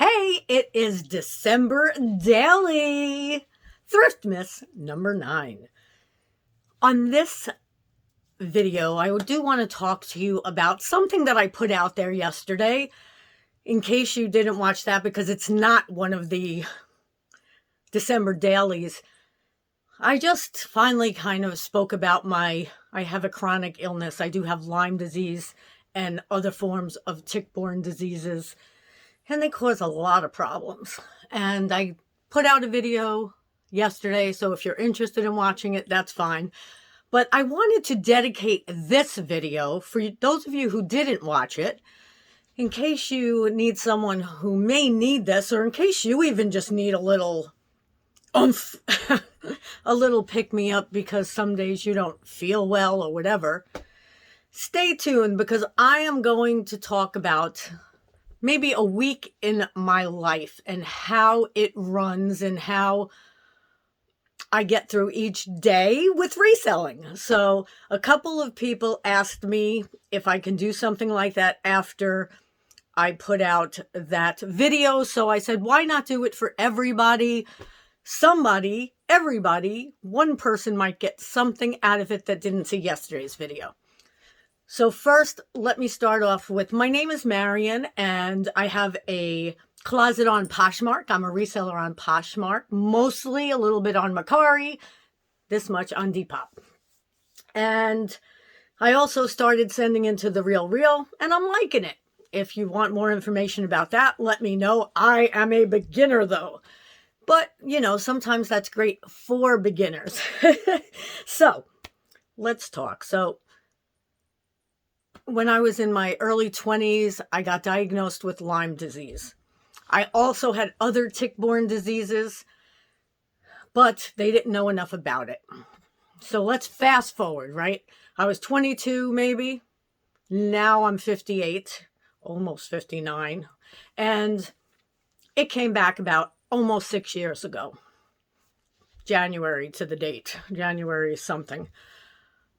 Hey, it is December Daily Thriftmas number 9. On this video, I do want to talk to you about something that I put out there yesterday, in case you didn't watch that, because it's not one of the December dailies. I just finally kind of spoke about I have a chronic illness. I do have Lyme disease and other forms of tick-borne diseases, and they cause a lot of problems. And I put out a video yesterday, so if you're interested in watching it, that's fine. But I wanted to dedicate this video for those of you who didn't watch it, in case you need someone who may need this, or in case you even just need a little oomph, a little pick-me-up because some days you don't feel well or whatever. Stay tuned, because I am going to talk about maybe a week in my life and how it runs and how I get through each day with reselling. So a couple of people asked me if I can do something like that after I put out that video. So I said, why not do it for everybody? Somebody, everybody, one person might get something out of it that didn't see yesterday's video. So first, let me start off with, my name is Marion, and I have a closet on Poshmark. I'm a reseller on Poshmark, mostly a little bit on Mercari, this much on Depop. And I also started sending into the Real, and I'm liking it. If you want more information about that, let me know. I am a beginner though. But, you know, sometimes that's great for beginners. So, let's talk. So, when I was in my early 20s, I got diagnosed with Lyme disease. I also had other tick-borne diseases, but they didn't know enough about it. So let's fast forward, right? I was 22 maybe. Now I'm 58, almost 59. And it came back about almost 6 years ago. January to the date. January something.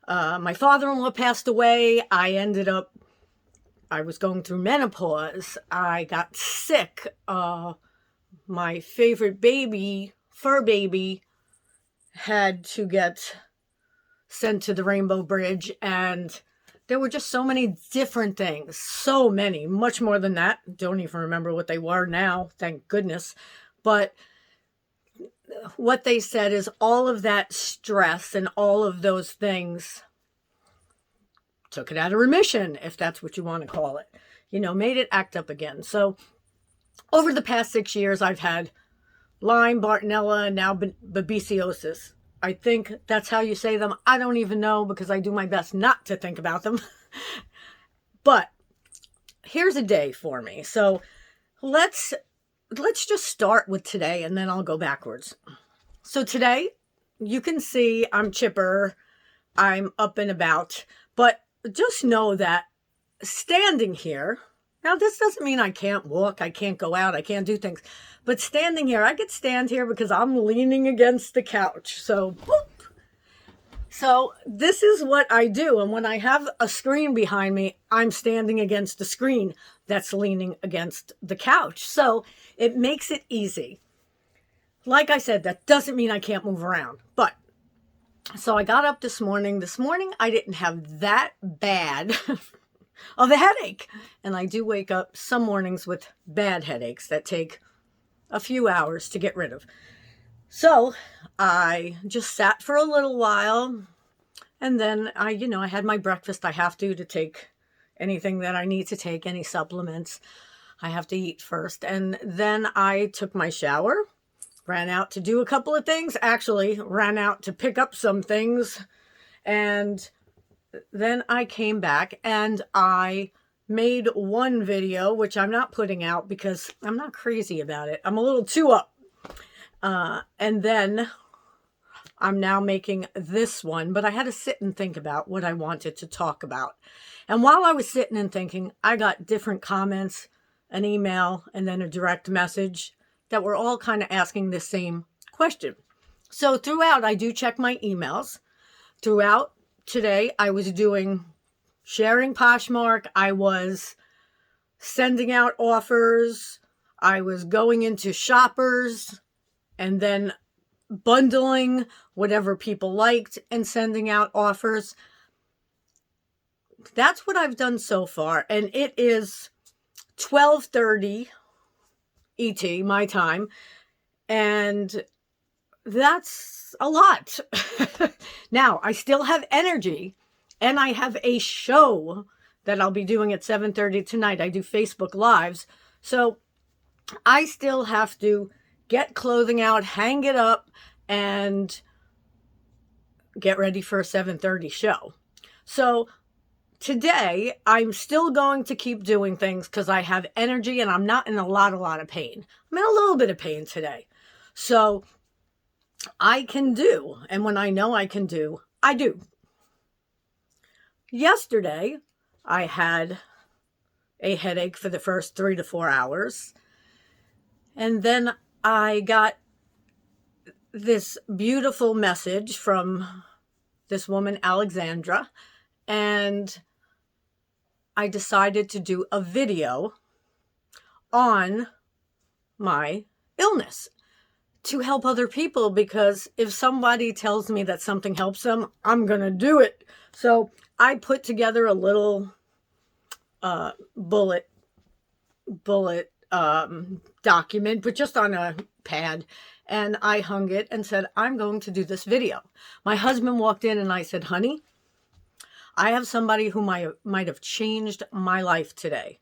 My father-in-law passed away. I was going through menopause. I got sick. My favorite baby, fur baby, had to get sent to the Rainbow Bridge. And there were just so many different things. So many, much more than that. Don't even remember what they were now, thank goodness. But what they said is all of that stress and all of those things took it out of remission, if that's what you want to call it. You know, made it act up again. So over the past 6 years, I've had Lyme, Bartonella, and now babesiosis. I think that's how you say them. I don't even know, because I do my best not to think about them. But here's a day for me. So let's just start with today, and then I'll go backwards. So today, you can see I'm chipper, I'm up and about, but just know that standing here, now this doesn't mean I can't walk, I can't go out, I can't do things, but standing here, I could stand here because I'm leaning against the couch. So, boop. So this is what I do. And when I have a screen behind me, I'm standing against a screen that's leaning against the couch. So it makes it easy. Like I said, that doesn't mean I can't move around. But, so I got up this morning. This morning, I didn't have that bad of a headache. And I do wake up some mornings with bad headaches that take a few hours to get rid of. So I just sat for a little while, and then I had my breakfast. I have to take anything that I need to take, any supplements. I have to eat first. And then I took my shower, ran out to do a couple of things, actually ran out to pick up some things. And then I came back and I made one video, which I'm not putting out because I'm not crazy about it. I'm a little too up. And then I'm now making this one, but I had to sit and think about what I wanted to talk about. And while I was sitting and thinking, I got different comments, an email, and then a direct message that were all kind of asking the same question. So throughout, I do check my emails. Throughout today, I was sharing Poshmark. I was sending out offers. I was going into Shoppers and then bundling whatever people liked and sending out offers. That's what I've done so far. And it is 12:30 ET, my time. And that's a lot. Now, I still have energy, and I have a show that I'll be doing at 7:30 tonight. I do Facebook Lives. So I still have to get clothing out, hang it up, and get ready for a 7:30 show. So today, I'm still going to keep doing things because I have energy and I'm not in a lot of pain. I'm in a little bit of pain today. So I can do, and when I know I can do, I do. Yesterday, I had a headache for the first 3 to 4 hours. And then I got this beautiful message from this woman, Alexandra, and I decided to do a video on my illness to help other people, because if somebody tells me that something helps them, I'm going to do it. So I put together a little bullet document, but just on a pad. And I hung it and said, I'm going to do this video. My husband walked in and I said, honey, I have somebody who might have changed my life today.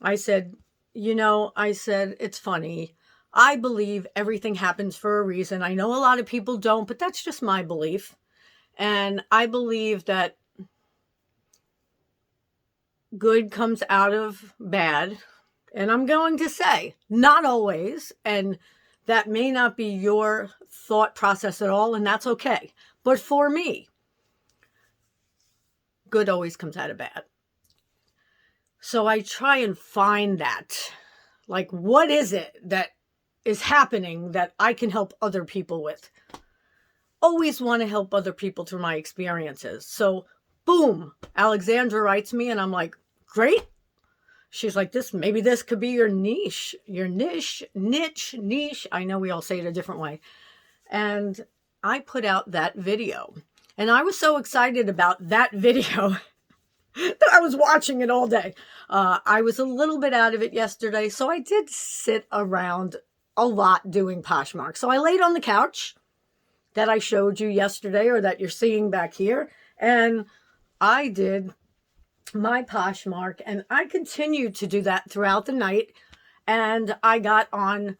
I said, it's funny. I believe everything happens for a reason. I know a lot of people don't, but that's just my belief. And I believe that good comes out of bad. And I'm going to say, not always. And that may not be your thought process at all, and that's okay. But for me, good always comes out of bad. So I try and find that. Like, what is it that is happening that I can help other people with? Always want to help other people through my experiences. So, boom, Alexandra writes me, and I'm like, great. She's like, maybe this could be your niche. I know we all say it a different way. And I put out that video. And I was so excited about that video that I was watching it all day. I was a little bit out of it yesterday, so I did sit around a lot doing Poshmark. So I laid on the couch that I showed you yesterday, or that you're seeing back here, and I did my Poshmark, and I continued to do that throughout the night. And I got on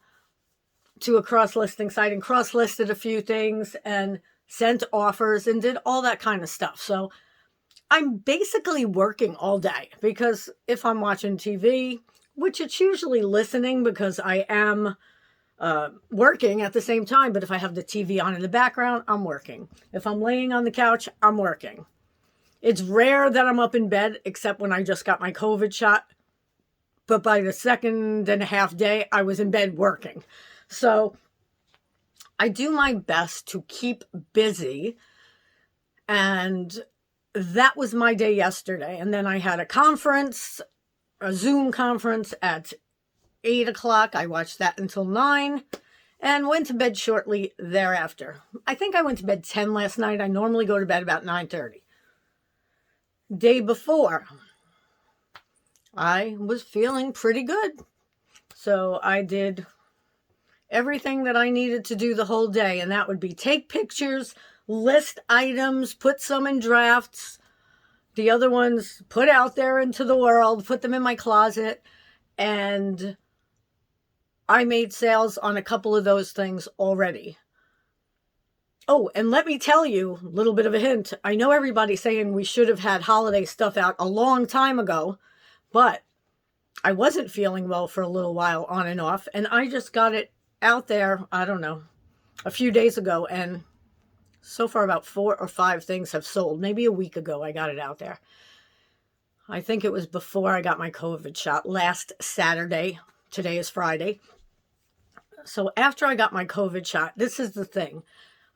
to a cross-listing site and cross-listed a few things and sent offers and did all that kind of stuff. So I'm basically working all day, because if I'm watching TV, which it's usually listening because I am working at the same time, but if I have the TV on in the background, I'm working. If I'm laying on the couch, I'm working. It's rare that I'm up in bed, except when I just got my COVID shot. But by the second and a half day, I was in bed working. So I do my best to keep busy. And that was my day yesterday. And then I had a Zoom conference at 8 o'clock. I watched that until 9 and went to bed shortly thereafter. I think I went to bed 10 last night. I normally go to bed about 9:30. Day before, I was feeling pretty good. So I did everything that I needed to do the whole day. And that would be take pictures, list items, put some in drafts. The other ones put out there into the world, put them in my closet. And I made sales on a couple of those things already. Oh, and let me tell you a little bit of a hint. I know everybody's saying we should have had holiday stuff out a long time ago, but I wasn't feeling well for a little while on and off, and I just got it out there, I don't know, a few days ago, and so far about 4 or 5 things have sold. Maybe a week ago I got it out there. I think it was before I got my COVID shot last Saturday. Today is Friday. So after I got my COVID shot, this is the thing.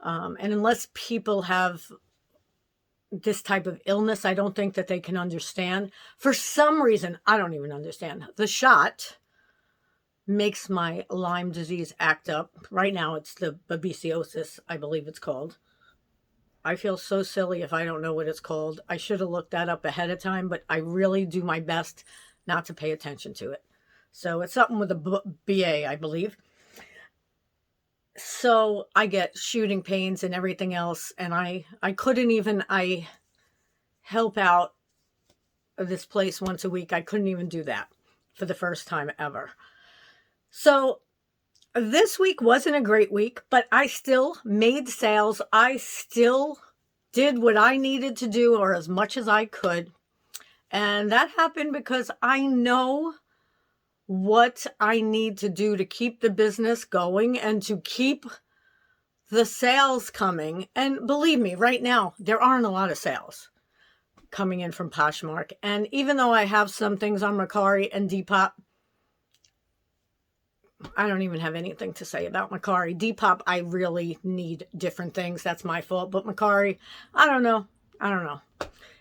And unless people have this type of illness, I don't think that they can understand. For some reason, I don't even understand. The shot makes my Lyme disease act up. Right now it's the babesiosis, I believe it's called. I feel so silly if I don't know what it's called. I should have looked that up ahead of time, but I really do my best not to pay attention to it. So it's something with a BA, I believe. So I get shooting pains and everything else, and I couldn't even, I help out this place once a week. I couldn't even do that for the first time ever. So this week wasn't a great week, but I still made sales. I still did what I needed to do, or as much as I could. And that happened because I know what I need to do to keep the business going and to keep the sales coming. And believe me, right now, there aren't a lot of sales coming in from Poshmark. And even though I have some things on Mercari and Depop, I don't even have anything to say about Mercari. Depop, I really need different things. That's my fault. But Mercari, I don't know.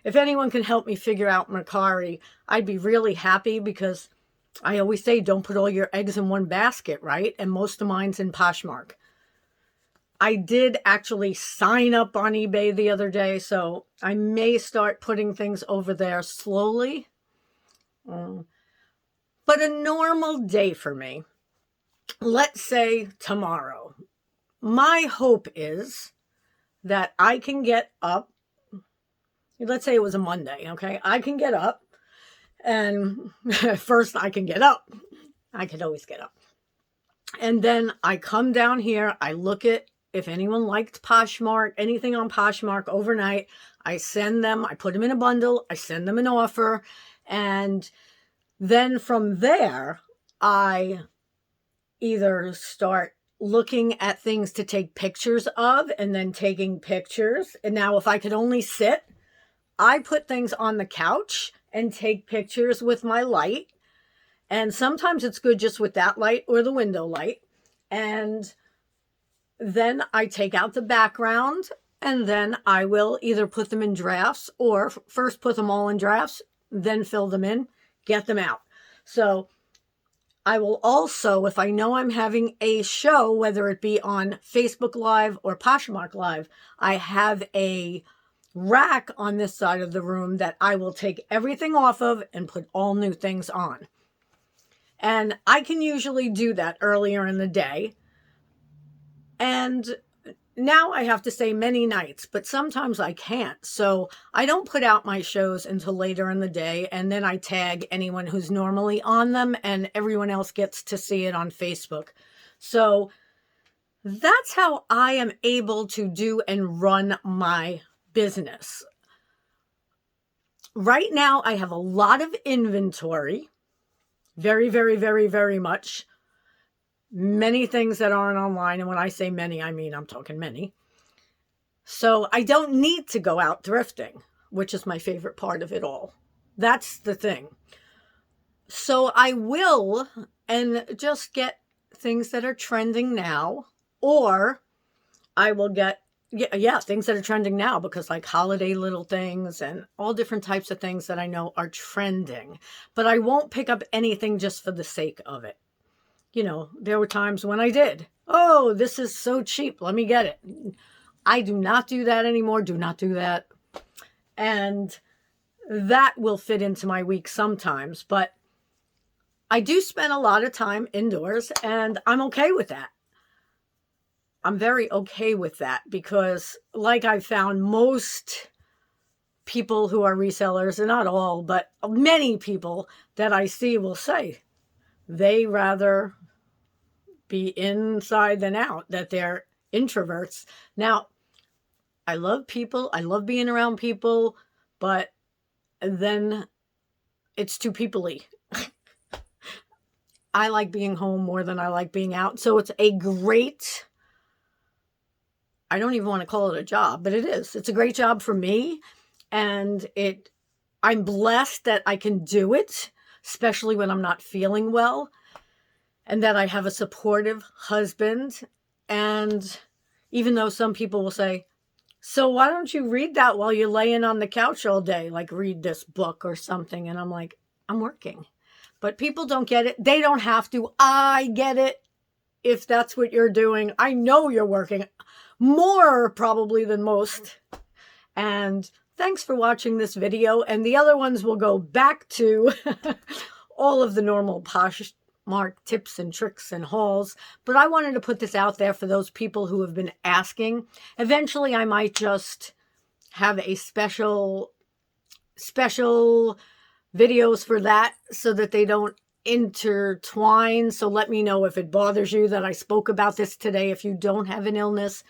If anyone can help me figure out Mercari, I'd be really happy, because I always say don't put all your eggs in one basket, right? And most of mine's in Poshmark. I did actually sign up on eBay the other day, so I may start putting things over there slowly. But a normal day for me, let's say tomorrow, my hope is that I can get up. Let's say it was a Monday, okay? I can get up, and first I can get up. I could always get up. And then I come down here, I look at if anyone liked Poshmark, anything on Poshmark overnight, I send them, I put them in a bundle, I send them an offer, and then from there, I either start looking at things to take pictures of and then taking pictures. And now if I could only sit, I put things on the couch and take pictures with my light. And sometimes it's good just with that light or the window light. And then I take out the background, and then I will either put them in drafts, or first put them all in drafts, then fill them in, get them out. So I will also, if I know I'm having a show, whether it be on Facebook Live or Poshmark Live, I have a rack on this side of the room that I will take everything off of and put all new things on. And I can usually do that earlier in the day. And now I have to say many nights, but sometimes I can't. So I don't put out my shows until later in the day, and then I tag anyone who's normally on them, and everyone else gets to see it on Facebook. So that's how I am able to do and run my business. Right now, I have a lot of inventory. Very, very, very, very much. Many things that aren't online. And when I say many, I mean I'm talking many. So I don't need to go out thrifting, which is my favorite part of it all. That's the thing. So I will and just get things that are trending now, or I will get, things that are trending now, because like holiday little things and all different types of things that I know are trending. But I won't pick up anything just for the sake of it. You know, there were times when I did. Oh, this is so cheap. Let me get it. I do not do that anymore. Do not do that. And that will fit into my week sometimes. But I do spend a lot of time indoors, and I'm okay with that. I'm very okay with that, because like I've found, most people who are resellers, and not all, but many people that I see will say they rather be inside than out, that they're introverts. Now, I love people. I love being around people, but then it's too people-y. I like being home more than I like being out. So it's a great, I don't even want to call it a job, but it is. It's a great job for me. And I'm blessed that I can do it, especially when I'm not feeling well, and that I have a supportive husband. And even though some people will say, so why don't you read that while you're laying on the couch all day? Like read this book or something. And I'm like, I'm working. But people don't get it. They don't have to. I get it. If that's what you're doing, I know you're working more probably than most. And thanks for watching this video. And the other ones will go back to all of the normal Poshmark tips and tricks and hauls. But I wanted to put this out there for those people who have been asking. Eventually, I might just have a special videos for that so that they don't intertwine. So let me know if it bothers you that I spoke about this today if you don't have an illness.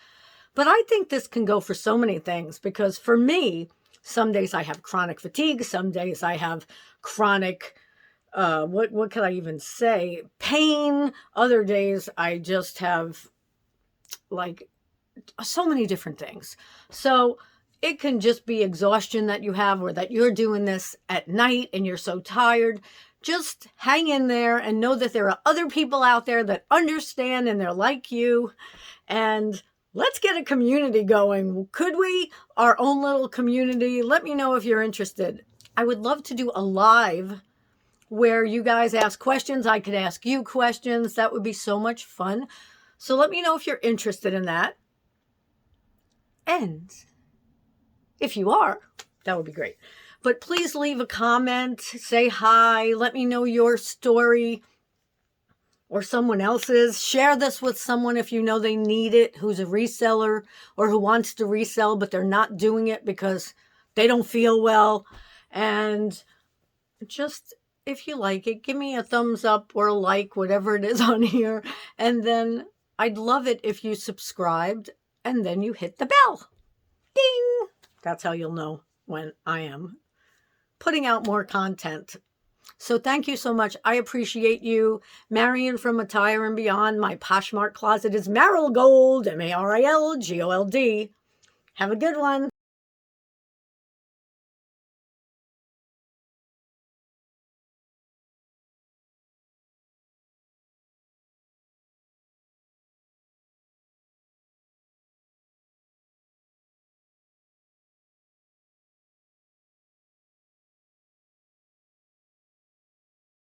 But I think this can go for so many things, because for me, some days I have chronic fatigue, some days I have chronic what could I even say, pain. Other days I just have like so many different things. So it can just be exhaustion that you have, or that you're doing this at night and you're so tired. Just hang in there and know that there are other people out there that understand and they're like you. And let's get a community going. Could we? Our own little community. Let me know if you're interested. I would love to do a live where you guys ask questions. I could ask you questions. That would be so much fun. So let me know if you're interested in that. And if you are, that would be great. But please leave a comment, say hi, let me know your story or someone else's. Share this with someone if you know they need it, who's a reseller or who wants to resell, but they're not doing it because they don't feel well. And just, if you like it, give me a thumbs up or a like, whatever it is on here. And then I'd love it if you subscribed and then you hit the bell. Ding! That's how you'll know when I am putting out more content. So thank you so much. I appreciate you. Marion from Attire and Beyond. My Poshmark closet is Marigold, Marilgold. Have a good one.